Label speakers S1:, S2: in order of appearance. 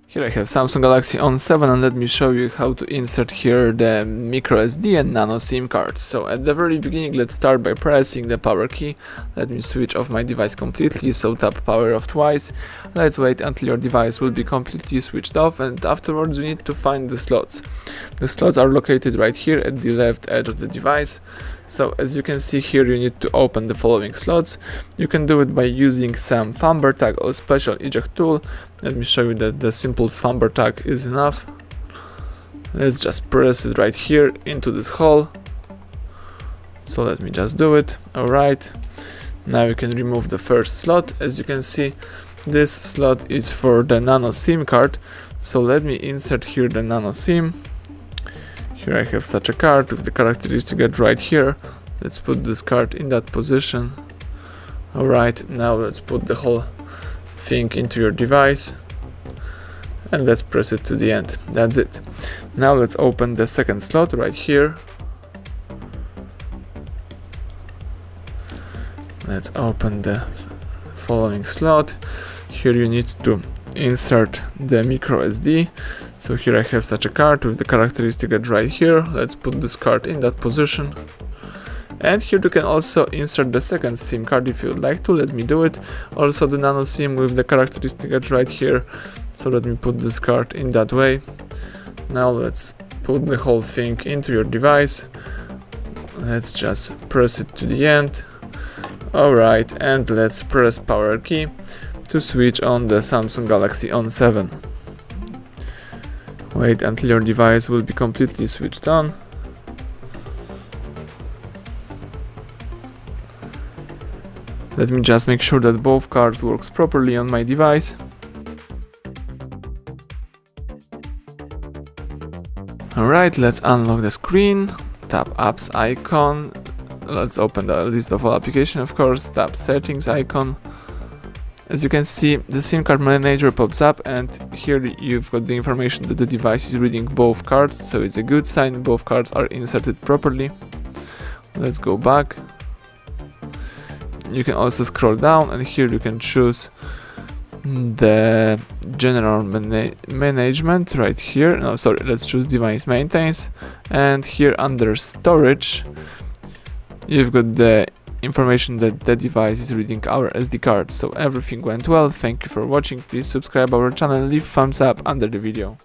S1: Here I have Samsung Galaxy On7 and let me show you how to insert here the micro SD and Nano SIM cards. So at the very beginning, let's start by pressing the power key. Let me switch off my device completely, so tap power off twice. Let's wait until your device will be completely switched off, and afterwards you need to find the slots. The slots are located right here at the left edge of the device. So as you can see here, you need to open the following slots. You can do it by using some thumber tag or special eject tool. Let me show you that the simple thumber tag is enough. Let's just press it right here into this hole. So let me just do it. Alright, now you can remove the first slot. As you can see, this slot is for the Nano SIM card. So let me insert here the Nano SIM. Here I have such a card with the characteristic edge right here. Let's put this card in that position. Alright, now let's put the whole thing into your device and let's press it to the end. That's it. Now let's open the second slot right here. Let's open the following slot. Here you need to insert the micro SD. So here I have such a card with the characteristic edge right here. Let's put this card in that position. And here you can also insert the second SIM card if you would like to. Let me do it. Also the Nano SIM with the characteristic edge right here. So let me put this card in that way. Now let's put the whole thing into your device. Let's just press it to the end. Alright, and let's press power key to switch on the Samsung Galaxy On7. Wait until your device will be completely switched on. Let me just make sure that both cards works properly on my device. Alright, let's unlock the screen, tap apps icon, let's open the list of all applications, of course, tap settings icon. As you can see, the SIM card manager pops up, and here you've got the information that the device is reading both cards, so it's a good sign both cards are inserted properly. Let's go back. You can also scroll down, and here you can choose the general management right here. No, sorry, let's choose device maintenance, and here under storage you've got the information that the device is reading our SD card. So everything went well. Thank you for watching. Please subscribe our channel, leave thumbs up under the video.